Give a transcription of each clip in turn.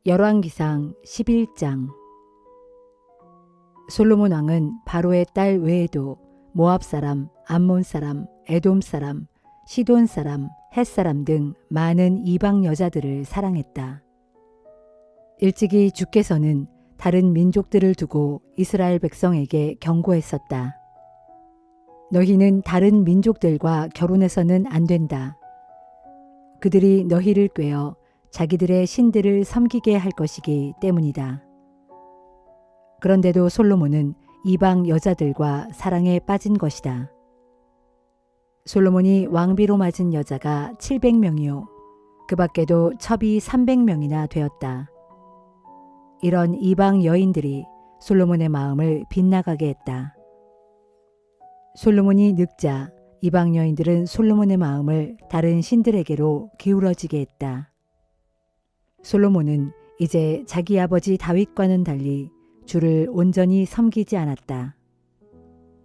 열왕기상 11장. 솔로몬 왕은 바로의 딸 외에도 모압 사람, 암몬 사람, 에돔 사람, 시돈 사람, 헷 사람 등 많은 이방 여자들을 사랑했다. 일찍이 주께서는 다른 민족들을 두고 이스라엘 백성에게 경고했었다. 너희는 다른 민족들과 결혼해서는 안 된다. 그들이 너희를 꾀어 자기들의 신들을 섬기게 할 것이기 때문이다. 그런데도 솔로몬은 이방 여자들과 사랑에 빠진 것이다. 솔로몬이 왕비로 맞은 여자가 700명이요. 그 밖에도 첩이 300명이나 되었다. 이런 이방 여인들이 솔로몬의 마음을 빗나가게 했다. 솔로몬이 늙자 이방 여인들은 솔로몬의 마음을 다른 신들에게로 기울어지게 했다. 솔로몬은 이제 자기 아버지 다윗과는 달리 주를 온전히 섬기지 않았다.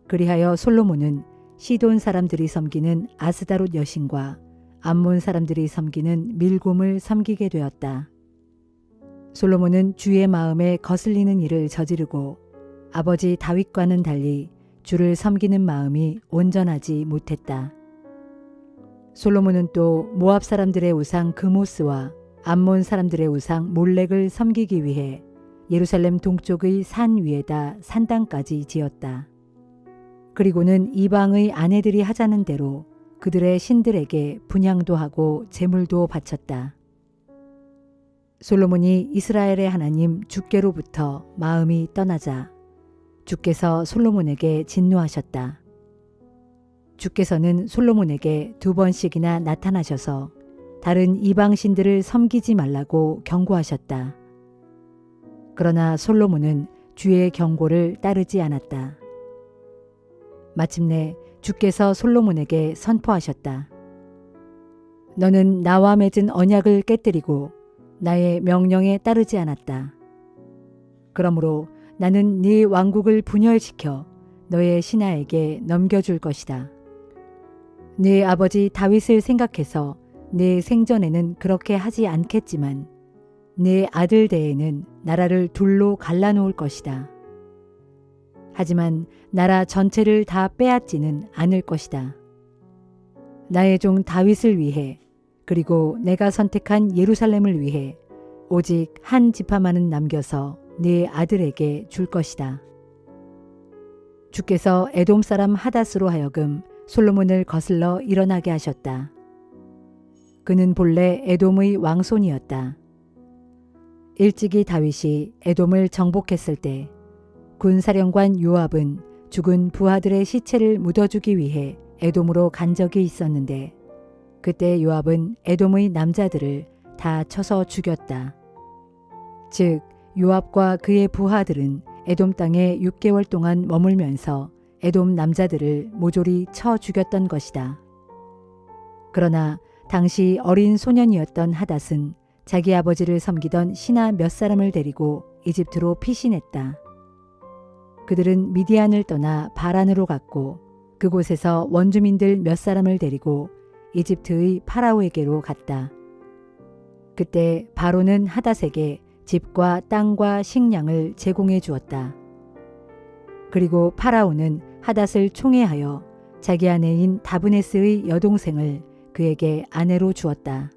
그리하여 솔로몬은 시돈 사람들이 섬기는 아스다롯 여신과 암몬 사람들이 섬기는 밀곰을 섬기게 되었다. 솔로몬은 주의 마음에 거슬리는 일을 저지르고 아버지 다윗과는 달리 주를 섬기는 마음이 온전하지 못했다. 솔로몬은 또 모압 사람들의 우상 그모스와 암몬 사람들의 우상 몰렉을 섬기기 위해 예루살렘 동쪽의 산 위에다 산당까지 지었다. 그리고는 이방의 아내들이 하자는 대로 그들의 신들에게 분향도 하고 제물도 바쳤다. 솔로몬이 이스라엘의 하나님 주께로부터 마음이 떠나자 주께서 솔로몬에게 진노하셨다. 주께서는 솔로몬에게 2번씩이나 나타나셔서 다른 이방 신들을 섬기지 말라고 경고하셨다. 그러나 솔로몬은 주의 경고를 따르지 않았다. 마침내 주께서 솔로몬에게 선포하셨다. 너는 나와 맺은 언약을 깨뜨리고 나의 명령에 따르지 않았다. 그러므로 나는 네 왕국을 분열시켜 너의 신하에게 넘겨줄 것이다. 네 아버지 다윗을 생각해서 내 생전에는 그렇게 하지 않겠지만 내 아들 대에는 나라를 둘로 갈라놓을 것이다. 하지만 나라 전체를 다 빼앗지는 않을 것이다. 나의 종 다윗을 위해 그리고 내가 선택한 예루살렘을 위해 오직 한 지파만은 남겨서 네 아들에게 줄 것이다. 주께서 에돔 사람 하닷으로 하여금 솔로몬을 거슬러 일어나게 하셨다. 그는 본래 에돔의 왕손이었다. 일찍이 다윗이 에돔을 정복했을 때 군사령관 요압은 죽은 부하들의 시체를 묻어주기 위해 에돔으로 간 적이 있었는데 그때 요압은 에돔의 남자들을 다 쳐서 죽였다. 즉 요압과 그의 부하들은 에돔 땅에 6개월 동안 머물면서 에돔 남자들을 모조리 쳐 죽였던 것이다. 그러나 당시 어린 소년이었던 하닷은 자기 아버지를 섬기던 신하 몇 사람을 데리고 이집트로 피신했다. 그들은 미디안을 떠나 바란으로 갔고 그곳에서 원주민들 몇 사람을 데리고 이집트의 파라오에게로 갔다. 그때 바로는 하닷에게 집과 땅과 식량을 제공해 주었다. 그리고 파라오는 하닷을 총애하여 자기 아내인 다브네스의 여동생을 그에게 아내로 주었다.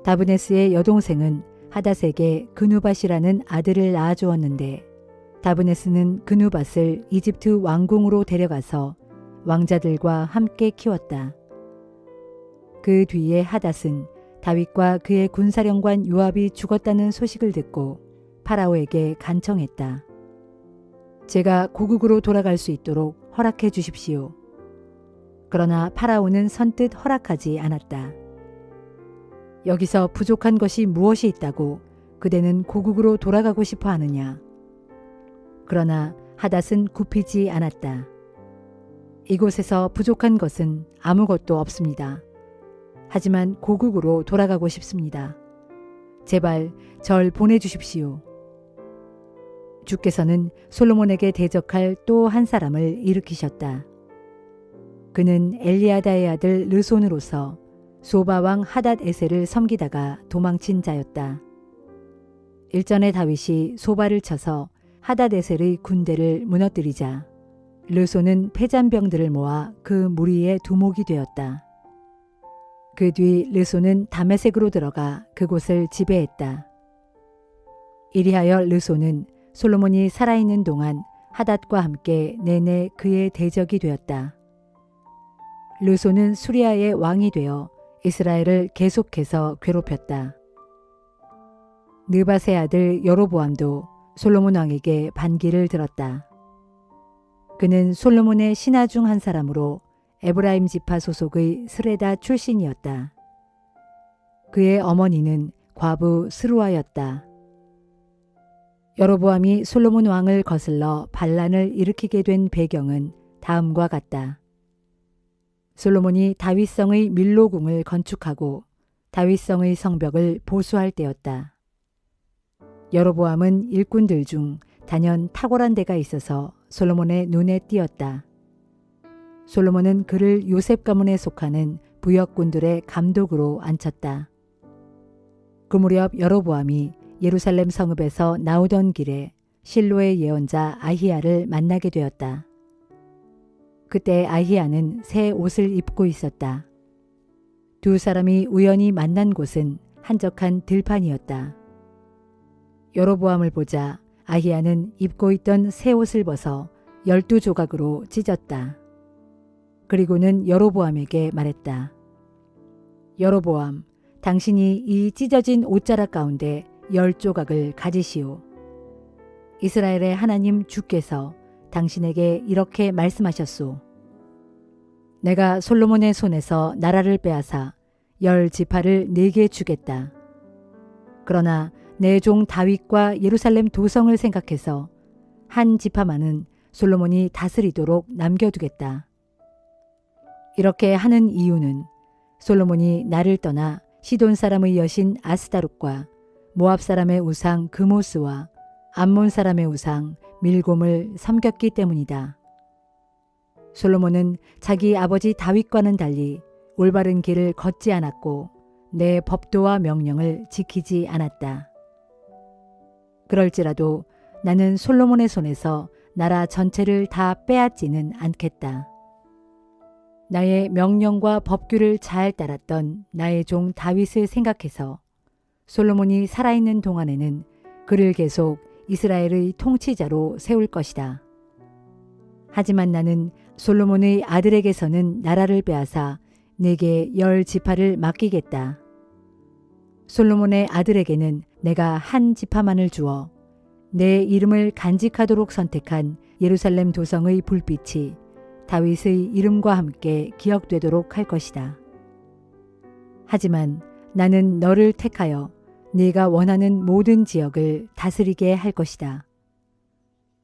다브네스의 여동생은 하닷에게 그누밧이라는 아들을 낳아주었는데 다브네스는 그누밧을 이집트 왕궁으로 데려가서 왕자들과 함께 키웠다. 그 뒤에 하닷은 다윗과 그의 군사령관 요압이 죽었다는 소식을 듣고 파라오에게 간청했다. 제가 고국으로 돌아갈 수 있도록 허락해 주십시오. 그러나 파라오는 선뜻 허락하지 않았다. 여기서 부족한 것이 무엇이 있다고 그대는 고국으로 돌아가고 싶어 하느냐? 그러나 하닷은 굽히지 않았다. 이곳에서 부족한 것은 아무것도 없습니다. 하지만 고국으로 돌아가고 싶습니다. 제발 절 보내주십시오. 주께서는 솔로몬에게 대적할 또 한 사람을 일으키셨다. 그는 엘리아다의 아들 르손으로서 소바 왕 하닷 에셀을 섬기다가 도망친 자였다. 일전에 다윗이 소발을 쳐서 하다데셀의 군대를 무너뜨리자 르손은 패잔병들을 모아 그 무리의 두목이 되었다. 그 뒤 르손은 다메섹으로 들어가 그곳을 지배했다. 이리하여 르손은 솔로몬이 살아있는 동안 하닷과 함께 내내 그의 대적이 되었다. 르손은 수리아의 왕이 되어 이스라엘을 계속해서 괴롭혔다. 느밧의 아들 여로보암도 솔로몬 왕에게 반기를 들었다. 그는 솔로몬의 신하 중 한 사람으로 에브라임 지파 소속의 스레다 출신이었다. 그의 어머니는 과부 스루아였다. 여로보암이 솔로몬 왕을 거슬러 반란을 일으키게 된 배경은 다음과 같다. 솔로몬이 다윗성의 밀로궁을 건축하고 다윗성의 성벽을 보수할 때였다. 여로보암은 일꾼들 중 단연 탁월한 데가 있어서 솔로몬의 눈에 띄었다. 솔로몬은 그를 요셉 가문에 속하는 부역군들의 감독으로 앉혔다. 그 무렵 여로보암이 예루살렘 성읍에서 나오던 길에 실로의 예언자 아히야를 만나게 되었다. 그때 아히야는 새 옷을 입고 있었다. 두 사람이 우연히 만난 곳은 한적한 들판이었다. 여로보암을 보자 아히야는 입고 있던 새 옷을 벗어 12조각으로 찢었다. 그리고는 여로보암에게 말했다. 여로보암, 당신이 이 찢어진 옷자락 가운데 10조각을 가지시오. 이스라엘의 하나님 주께서 당신에게 이렇게 말씀하셨소. 내가 솔로몬의 손에서 나라를 빼앗아 10지파를 네게 주겠다. 그러나 내 종 다윗과 예루살렘 도성을 생각해서 한 지파만은 솔로몬이 다스리도록 남겨두겠다. 이렇게 하는 이유는 솔로몬이 나를 떠나 시돈 사람의 여신 아스다롯과 모압 사람의 우상 그모스와 암몬 사람의 우상 밀곰을 섬겼기 때문이다. 솔로몬은 자기 아버지 다윗과는 달리 올바른 길을 걷지 않았고 내 법도와 명령을 지키지 않았다. 그럴지라도 나는 솔로몬의 손에서 나라 전체를 다 빼앗지는 않겠다. 나의 명령과 법규를 잘 따랐던 나의 종 다윗을 생각해서 솔로몬이 살아있는 동안에는 그를 계속 이스라엘의 통치자로 세울 것이다. 하지만 나는 솔로몬의 아들에게서는 나라를 빼앗아 내게 10지파를 맡기겠다. 솔로몬의 아들에게는 내가 한 지파만을 주어 내 이름을 간직하도록 선택한 예루살렘 도성의 불빛이 다윗의 이름과 함께 기억되도록 할 것이다. 하지만 나는 너를 택하여 네가 원하는 모든 지역을 다스리게 할 것이다.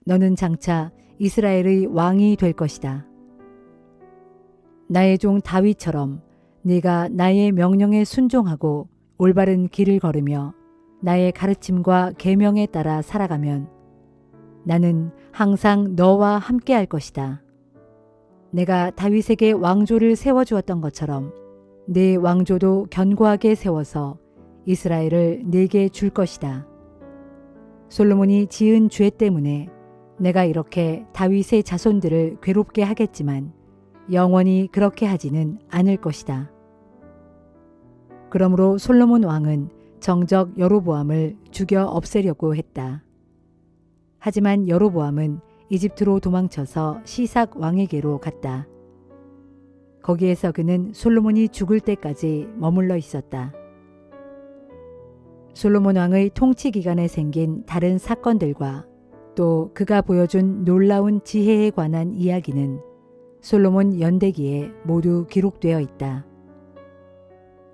너는 장차 이스라엘의 왕이 될 것이다. 나의 종 다윗처럼 네가 나의 명령에 순종하고 올바른 길을 걸으며 나의 가르침과 계명에 따라 살아가면 나는 항상 너와 함께 할 것이다. 내가 다윗에게 왕조를 세워주었던 것처럼 네 왕조도 견고하게 세워서 이스라엘을 네게 줄 것이다. 솔로몬이 지은 죄 때문에 내가 이렇게 다윗의 자손들을 괴롭게 하겠지만 영원히 그렇게 하지는 않을 것이다. 그러므로 솔로몬 왕은 정적 여로보암을 죽여 없애려고 했다. 하지만 여로보암은 이집트로 도망쳐서 시삭 왕에게로 갔다. 거기에서 그는 솔로몬이 죽을 때까지 머물러 있었다. 솔로몬 왕의 통치 기간에 생긴 다른 사건들과 또 그가 보여준 놀라운 지혜에 관한 이야기는 솔로몬 연대기에 모두 기록되어 있다.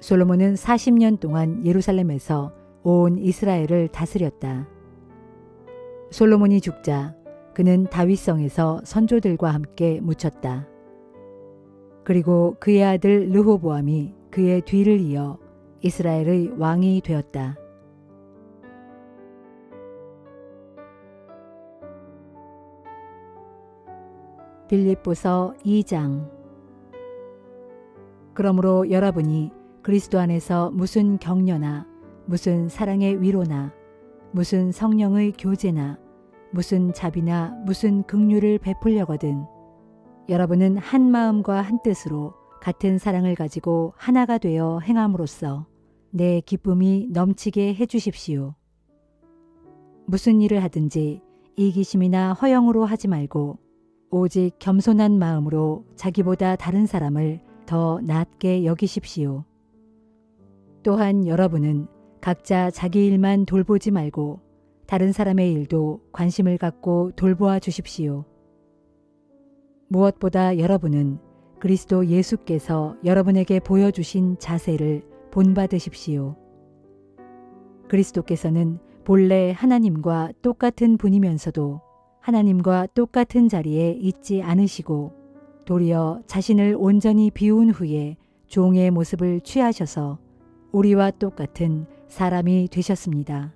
솔로몬은 40년 동안 예루살렘에서 온 이스라엘을 다스렸다. 솔로몬이 죽자 그는 다윗성에서 선조들과 함께 묻혔다. 그리고 그의 아들 르호보암이 그의 뒤를 이어 이스라엘의 왕이 되었다. 빌립보서 2장. 그러므로 여러분이 그리스도 안에서 무슨 격려나 무슨 사랑의 위로나 무슨 성령의 교제나 무슨 자비나 무슨 긍휼을 베풀려거든 여러분은 한 마음과 한 뜻으로 같은 사랑을 가지고 하나가 되어 행함으로써 내 기쁨이 넘치게 해주십시오. 무슨 일을 하든지 이기심이나 허영으로 하지 말고 오직 겸손한 마음으로 자기보다 다른 사람을 더 낮게 여기십시오. 또한 여러분은 각자 자기 일만 돌보지 말고 다른 사람의 일도 관심을 갖고 돌보아 주십시오. 무엇보다 여러분은 그리스도 예수께서 여러분에게 보여주신 자세를 본받으십시오. 그리스도께서는 본래 하나님과 똑같은 분이면서도 하나님과 똑같은 자리에 있지 않으시고 도리어 자신을 온전히 비운 후에 종의 모습을 취하셔서 우리와 똑같은 사람이 되셨습니다.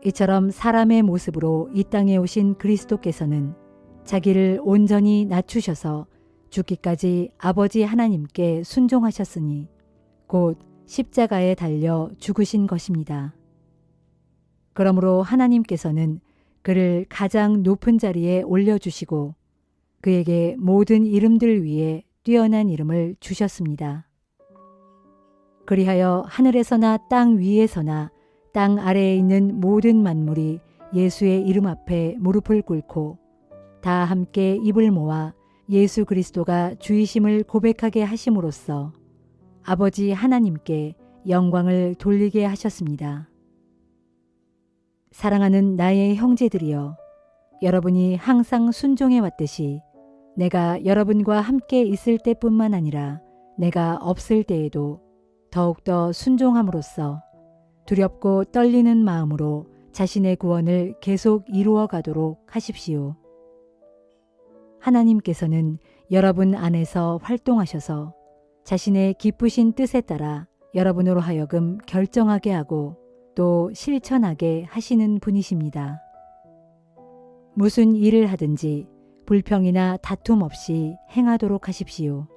이처럼 사람의 모습으로 이 땅에 오신 그리스도께서는 자기를 온전히 낮추셔서 죽기까지 아버지 하나님께 순종하셨으니 곧 십자가에 달려 죽으신 것입니다. 그러므로 하나님께서는 그를 가장 높은 자리에 올려주시고 그에게 모든 이름들 위에 뛰어난 이름을 주셨습니다. 그리하여 하늘에서나 땅 위에서나 땅 아래에 있는 모든 만물이 예수의 이름 앞에 무릎을 꿇고 다 함께 입을 모아 예수 그리스도가 주이심을 고백하게 하심으로써 아버지 하나님께 영광을 돌리게 하셨습니다. 사랑하는 나의 형제들이여, 여러분이 항상 순종해 왔듯이 내가 여러분과 함께 있을 때뿐만 아니라 내가 없을 때에도 더욱더 순종함으로써 두렵고 떨리는 마음으로 자신의 구원을 계속 이루어 가도록 하십시오. 하나님께서는 여러분 안에서 활동하셔서 자신의 기쁘신 뜻에 따라 여러분으로 하여금 결정하게 하고 또 실천하게 하시는 분이십니다. 무슨 일을 하든지 불평이나 다툼 없이 행하도록 하십시오.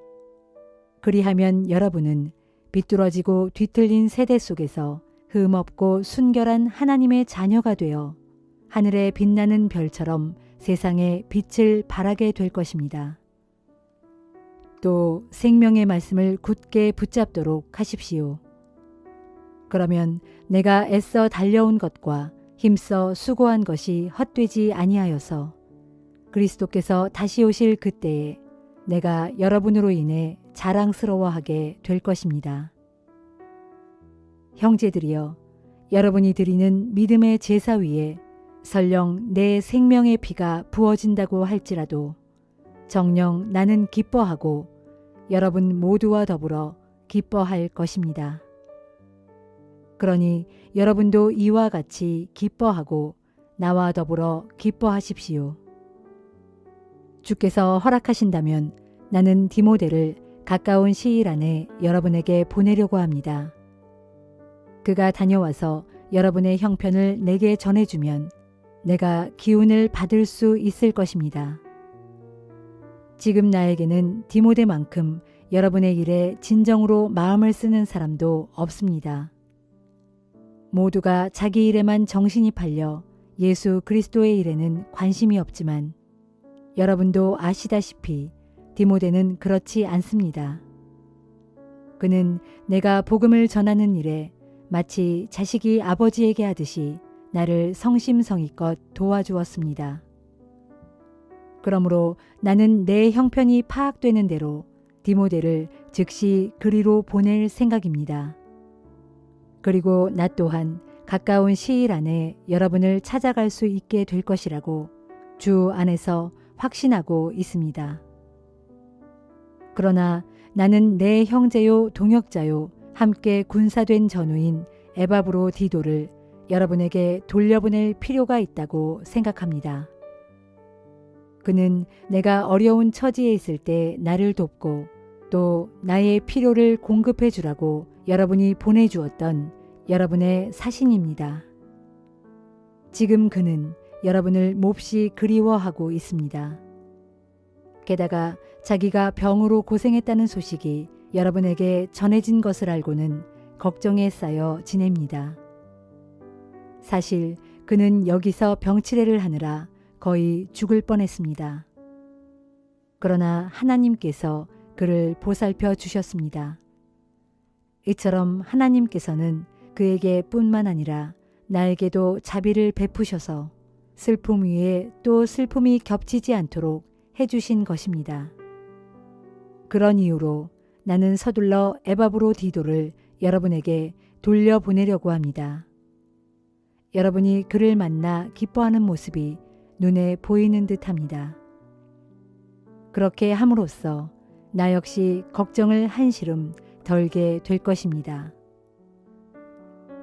그리하면 여러분은 비뚤어지고 뒤틀린 세대 속에서 흠없고 순결한 하나님의 자녀가 되어 하늘에 빛나는 별처럼 세상에 빛을 발하게 될 것입니다. 또 생명의 말씀을 굳게 붙잡도록 하십시오. 그러면 내가 애써 달려온 것과 힘써 수고한 것이 헛되지 아니하여서 그리스도께서 다시 오실 그때에 내가 여러분으로 인해 자랑스러워하게 될 것입니다. 형제들이여, 여러분이 드리는 믿음의 제사 위에 설령 내 생명의 피가 부어진다고 할지라도 정녕 나는 기뻐하고 여러분 모두와 더불어 기뻐할 것입니다. 그러니 여러분도 이와 같이 기뻐하고 나와 더불어 기뻐하십시오. 주께서 허락하신다면 나는 디모데를 가까운 시일 안에 여러분에게 보내려고 합니다. 그가 다녀와서 여러분의 형편을 내게 전해주면 내가 기운을 받을 수 있을 것입니다. 지금 나에게는 디모데만큼 여러분의 일에 진정으로 마음을 쓰는 사람도 없습니다. 모두가 자기 일에만 정신이 팔려 예수 그리스도의 일에는 관심이 없지만 여러분도 아시다시피 디모데는 그렇지 않습니다. 그는 내가 복음을 전하는 일에 마치 자식이 아버지에게 하듯이 나를 성심성의껏 도와주었습니다. 그러므로 나는 내 형편이 파악되는 대로 디모데를 즉시 그리로 보낼 생각입니다. 그리고 나 또한 가까운 시일 안에 여러분을 찾아갈 수 있게 될 것이라고 주 안에서 확신하고 있습니다. 그러나 나는 내 형제요 동역자요 함께 군사된 전우인 에바브로 디도를 여러분에게 돌려보낼 필요가 있다고 생각합니다. 그는 내가 어려운 처지에 있을 때 나를 돕고 또 나의 필요를 공급해 주라고 여러분이 보내주었던 여러분의 사신입니다. 지금 그는 여러분을 몹시 그리워하고 있습니다. 게다가 자기가 병으로 고생했다는 소식이 여러분에게 전해진 것을 알고는 걱정에 쌓여 지냅니다. 사실 그는 여기서 병치레를 하느라 거의 죽을 뻔했습니다. 그러나 하나님께서 그를 보살펴 주셨습니다. 이처럼 하나님께서는 그에게 뿐만 아니라 나에게도 자비를 베푸셔서 슬픔 위에 또 슬픔이 겹치지 않도록 해주신 것입니다. 그런 이유로 나는 서둘러 에바브로디도를 여러분에게 돌려보내려고 합니다. 여러분이 그를 만나 기뻐하는 모습이 눈에 보이는 듯합니다. 그렇게 함으로써 나 역시 걱정을 한시름 덜게 될 것입니다.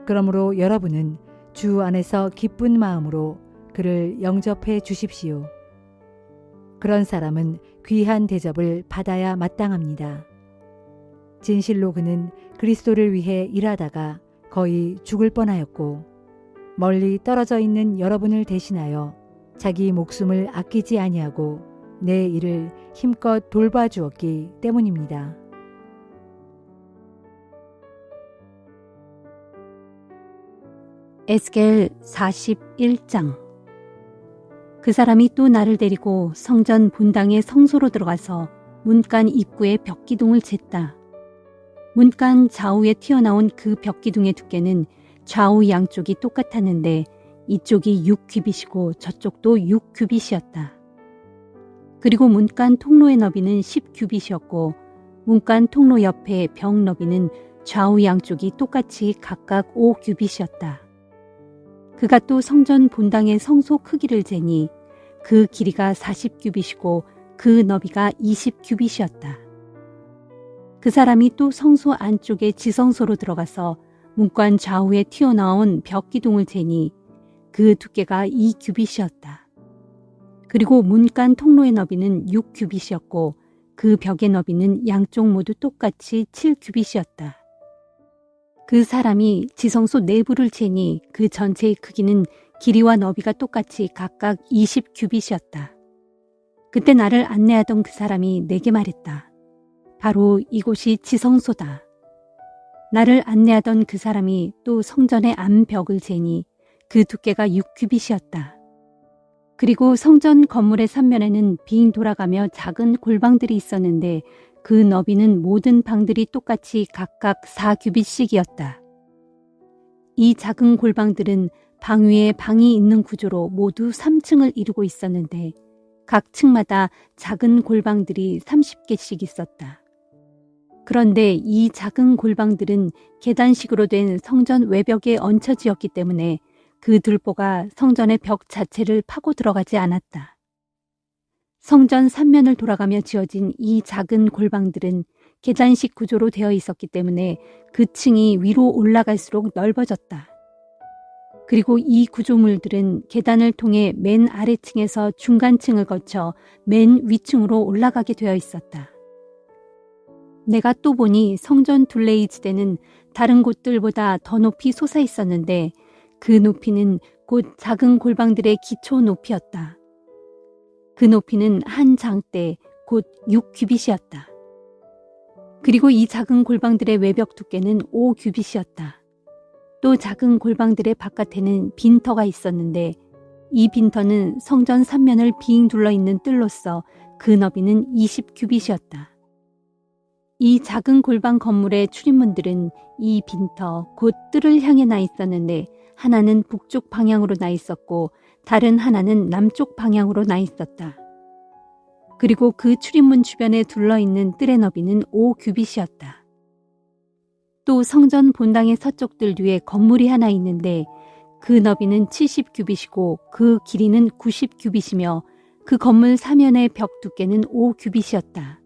그러므로 여러분은 주 안에서 기쁜 마음으로 그를 영접해 주십시오. 그런 사람은 귀한 대접을 받아야 마땅합니다. 진실로 그는 그리스도를 위해 일하다가 거의 죽을 뻔하였고 멀리 떨어져 있는 여러분을 대신하여 자기 목숨을 아끼지 아니하고 내 일을 힘껏 돌봐주었기 때문입니다. 에스겔 41장. 그 사람이 또 나를 데리고 성전 본당의 성소로 들어가서 문간 입구에 벽기둥을 쟀다. 문간 좌우에 튀어나온 그 벽기둥의 두께는 좌우 양쪽이 똑같았는데 이쪽이 6규빗이고 저쪽도 6규빗이었다. 그리고 문간 통로의 너비는 10규빗이었고 문간 통로 옆에 벽 너비는 좌우 양쪽이 똑같이 각각 5규빗이었다. 그가 또 성전 본당의 성소 크기를 재니 그 길이가 40규빗이고 그 너비가 20규빗이었다. 그 사람이 또 성소 안쪽에 지성소로 들어가서 문간 좌우에 튀어나온 벽기둥을 재니 그 두께가 2규빗이었다. 그리고 문간 통로의 너비는 6규빗이었고 그 벽의 너비는 양쪽 모두 똑같이 7규빗이었다. 그 사람이 지성소 내부를 재니 그 전체의 크기는 길이와 너비가 똑같이 각각 20규빗이었다. 그때 나를 안내하던 그 사람이 내게 말했다. 바로 이곳이 지성소다. 나를 안내하던 그 사람이 또 성전의 안벽을 재니 그 두께가 6규빗이었다. 그리고 성전 건물의 삼면에는 빙 돌아가며 작은 골방들이 있었는데 그 너비는 모든 방들이 똑같이 각각 4규빗씩이었다. 이 작은 골방들은 방 위에 방이 있는 구조로 모두 3층을 이루고 있었는데 각 층마다 작은 골방들이 30개씩 있었다. 그런데 이 작은 골방들은 계단식으로 된 성전 외벽에 얹혀지었기 때문에 그 들보가 성전의 벽 자체를 파고 들어가지 않았다. 성전 3면을 돌아가며 지어진 이 작은 골방들은 계단식 구조로 되어 있었기 때문에 그 층이 위로 올라갈수록 넓어졌다. 그리고 이 구조물들은 계단을 통해 맨 아래층에서 중간층을 거쳐 맨 위층으로 올라가게 되어 있었다. 내가 또 보니 성전 둘레의 지대는 다른 곳들보다 더 높이 솟아 있었는데 그 높이는 곧 작은 골방들의 기초 높이였다. 그 높이는 한 장대 곧 6규빗이었다. 그리고 이 작은 골방들의 외벽 두께는 5규빗이었다. 또 작은 골방들의 바깥에는 빈터가 있었는데 이 빈터는 성전 3면을 빙 둘러있는 뜰로서 그 너비는 20규빗이었다. 이 작은 골방 건물의 출입문들은 이 빈터 곧 뜰을 향해 나 있었는데 하나는 북쪽 방향으로 나 있었고 다른 하나는 남쪽 방향으로 나 있었다. 그리고 그 출입문 주변에 둘러있는 뜰의 너비는 5규빗이었다. 또 성전 본당의 서쪽 뜰 뒤에 건물이 하나 있는데 그 너비는 70규빗이고 그 길이는 90규빗이며 그 건물 사면의 벽 두께는 5규빗이었다.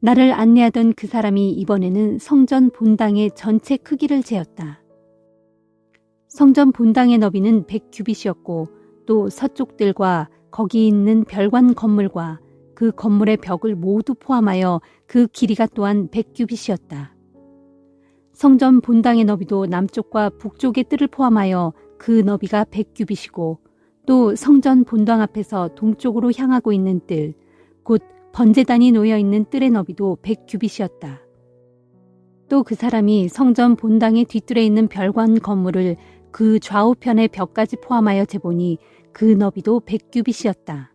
나를 안내하던 그 사람이 이번에는 성전 본당의 전체 크기를 재었다. 성전 본당의 너비는 100규빗이었고 또 서쪽 뜰과 거기 있는 별관 건물과 그 건물의 벽을 모두 포함하여 그 길이가 또한 100규빗이었다. 성전 본당의 너비도 남쪽과 북쪽의 뜰을 포함하여 그 너비가 100규빗이고 또 성전 본당 앞에서 동쪽으로 향하고 있는 뜰, 곧 번제단이 놓여있는 뜰의 너비도 100규빗이었다. 또 그 사람이 성전 본당의 뒷뜰에 있는 별관 건물을 그 좌우편의 벽까지 포함하여 재보니 그 너비도 100규빗이었다.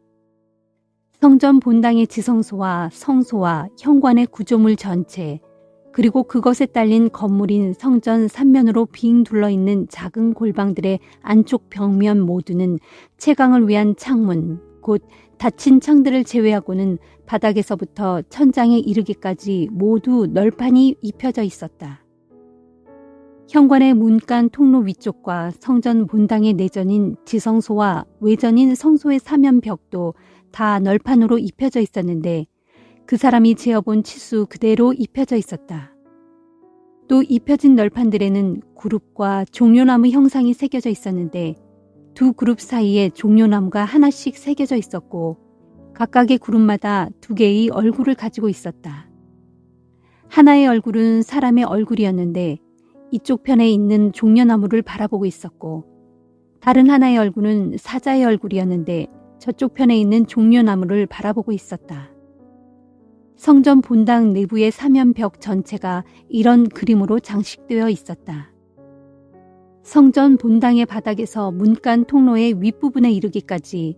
성전 본당의 지성소와 성소와 현관의 구조물 전체, 그리고 그것에 딸린 건물인 성전 3면으로 빙 둘러있는 작은 골방들의 안쪽 벽면 모두는 채광을 위한 창문, 곧 닫힌 창들을 제외하고는 바닥에서부터 천장에 이르기까지 모두 널판이 입혀져 있었다. 현관의 문간 통로 위쪽과 성전 본당의 내전인 지성소와 외전인 성소의 사면 벽도 다 널판으로 입혀져 있었는데 그 사람이 재어본 치수 그대로 입혀져 있었다. 또 입혀진 널판들에는 그룹과 종려나무 형상이 새겨져 있었는데 두 그룹 사이에 종려나무가 하나씩 새겨져 있었고 각각의 그룹마다 2개의 얼굴을 가지고 있었다. 하나의 얼굴은 사람의 얼굴이었는데 이쪽 편에 있는 종려나무를 바라보고 있었고 다른 하나의 얼굴은 사자의 얼굴이었는데 저쪽 편에 있는 종려나무를 바라보고 있었다. 성전 본당 내부의 사면벽 전체가 이런 그림으로 장식되어 있었다. 성전 본당의 바닥에서 문간 통로의 윗부분에 이르기까지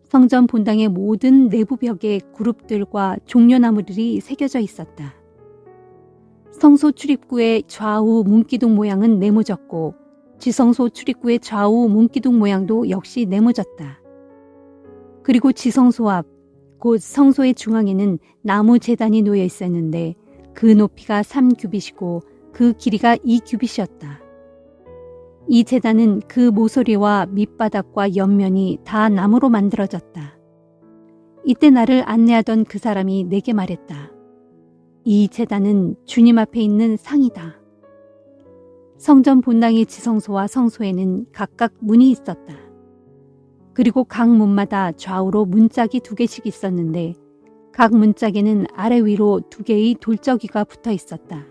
성전 본당의 모든 내부 벽에 그룹들과 종려나무들이 새겨져 있었다. 성소 출입구의 좌우 문기둥 모양은 네모졌고 지성소 출입구의 좌우 문기둥 모양도 역시 네모졌다. 그리고 지성소 앞, 곧 성소의 중앙에는 나무 제단이 놓여 있었는데 그 높이가 3규빗이고 그 길이가 2규빗이었다. 이 제단은 그 모서리와 밑바닥과 옆면이 다 나무로 만들어졌다. 이때 나를 안내하던 그 사람이 내게 말했다. 이 제단은 주님 앞에 있는 상이다. 성전 본당의 지성소와 성소에는 각각 문이 있었다. 그리고 각 문마다 좌우로 문짝이 2개씩 있었는데 각 문짝에는 아래 위로 2개의 돌적이가 붙어 있었다.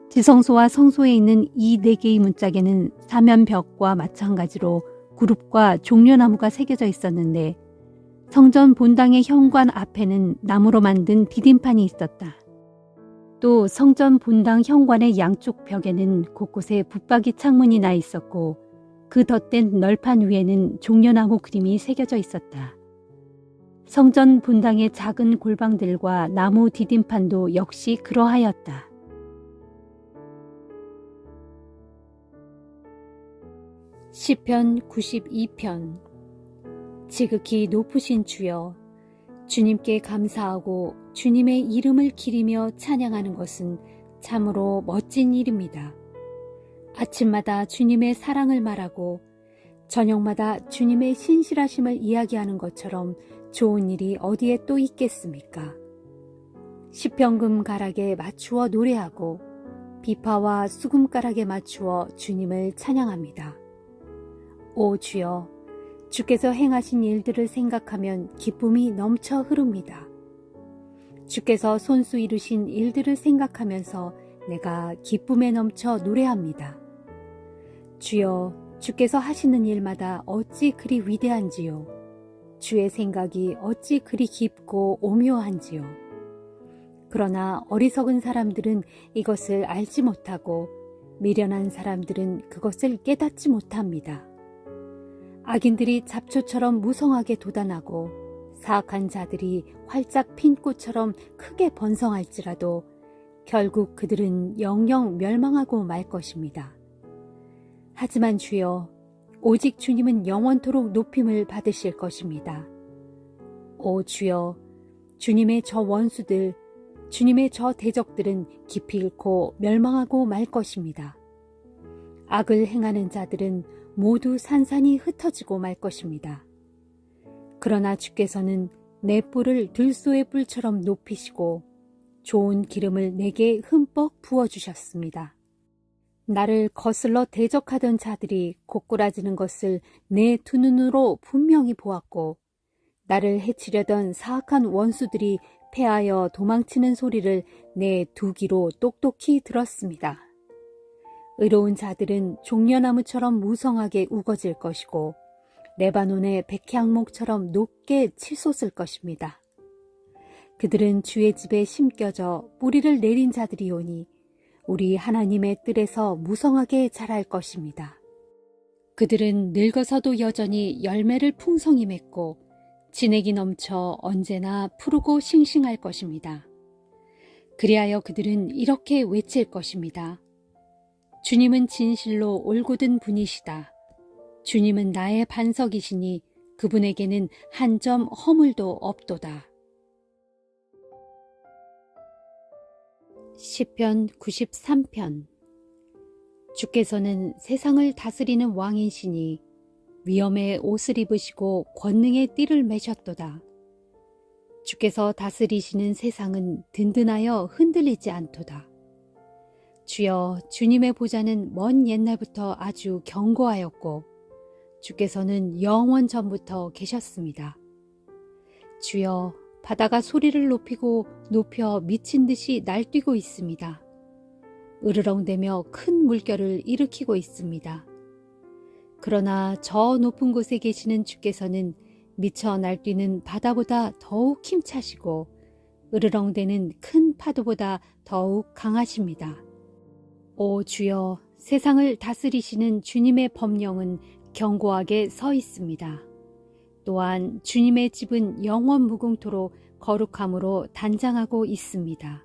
지성소와 성소에 있는 이 4개의 문짝에는 사면벽과 마찬가지로 그룹과 종려나무가 새겨져 있었는데 성전 본당의 현관 앞에는 나무로 만든 디딤판이 있었다. 또 성전 본당 현관의 양쪽 벽에는 곳곳에 붙박이 창문이 나 있었고 그 덧댄 널판 위에는 종려나무 그림이 새겨져 있었다. 성전 본당의 작은 골방들과 나무 디딤판도 역시 그러하였다. 시편 92편. 지극히 높으신 주여, 주님께 감사하고 주님의 이름을 기리며 찬양하는 것은 참으로 멋진 일입니다. 아침마다 주님의 사랑을 말하고 저녁마다 주님의 신실하심을 이야기하는 것처럼 좋은 일이 어디에 또 있겠습니까? 시편금 가락에 맞추어 노래하고 비파와 수금가락에 맞추어 주님을 찬양합니다. 오 주여, 주께서 행하신 일들을 생각하면 기쁨이 넘쳐 흐릅니다. 주께서 손수 이루신 일들을 생각하면서 내가 기쁨에 넘쳐 노래합니다. 주여, 주께서 하시는 일마다 어찌 그리 위대한지요. 주의 생각이 어찌 그리 깊고 오묘한지요. 그러나 어리석은 사람들은 이것을 알지 못하고 미련한 사람들은 그것을 깨닫지 못합니다. 악인들이 잡초처럼 무성하게 돋아나고 사악한 자들이 활짝 핀 꽃처럼 크게 번성할지라도 결국 그들은 영영 멸망하고 말 것입니다. 하지만 주여, 오직 주님은 영원토록 높임을 받으실 것입니다. 오 주여, 주님의 저 원수들, 주님의 저 대적들은 깊이 잃고 멸망하고 말 것입니다. 악을 행하는 자들은 모두 산산이 흩어지고 말 것입니다. 그러나 주께서는 내 뿔을 들소의 뿔처럼 높이시고 좋은 기름을 내게 흠뻑 부어주셨습니다. 나를 거슬러 대적하던 자들이 고꾸라지는 것을 내 두 눈으로 분명히 보았고 나를 해치려던 사악한 원수들이 패하여 도망치는 소리를 내 두 귀로 똑똑히 들었습니다. 의로운 자들은 종려나무처럼 무성하게 우거질 것이고 레바논의 백향목처럼 높게 치솟을 것입니다. 그들은 주의 집에 심겨져 뿌리를 내린 자들이오니 우리 하나님의 뜰에서 무성하게 자랄 것입니다. 그들은 늙어서도 여전히 열매를 풍성히 맺고 진액이 넘쳐 언제나 푸르고 싱싱할 것입니다. 그리하여 그들은 이렇게 외칠 것입니다. 주님은 진실로 올곧은 분이시다. 주님은 나의 반석이시니 그분에게는 한 점 허물도 없도다. 시편 93편. 주께서는 세상을 다스리는 왕이시니 위엄의 옷을 입으시고 권능의 띠를 매셨도다. 주께서 다스리시는 세상은 든든하여 흔들리지 않도다. 주여, 주님의 보좌는 먼 옛날부터 아주 견고하였고 주께서는 영원 전부터 계셨습니다. 주여, 바다가 소리를 높이고 높여 미친 듯이 날뛰고 있습니다. 으르렁대며 큰 물결을 일으키고 있습니다. 그러나 저 높은 곳에 계시는 주께서는 미쳐 날뛰는 바다보다 더욱 힘차시고 으르렁대는 큰 파도보다 더욱 강하십니다. 오 주여, 세상을 다스리시는 주님의 법령은 견고하게 서 있습니다. 또한 주님의 집은 영원 무궁토록 거룩함으로 단장하고 있습니다.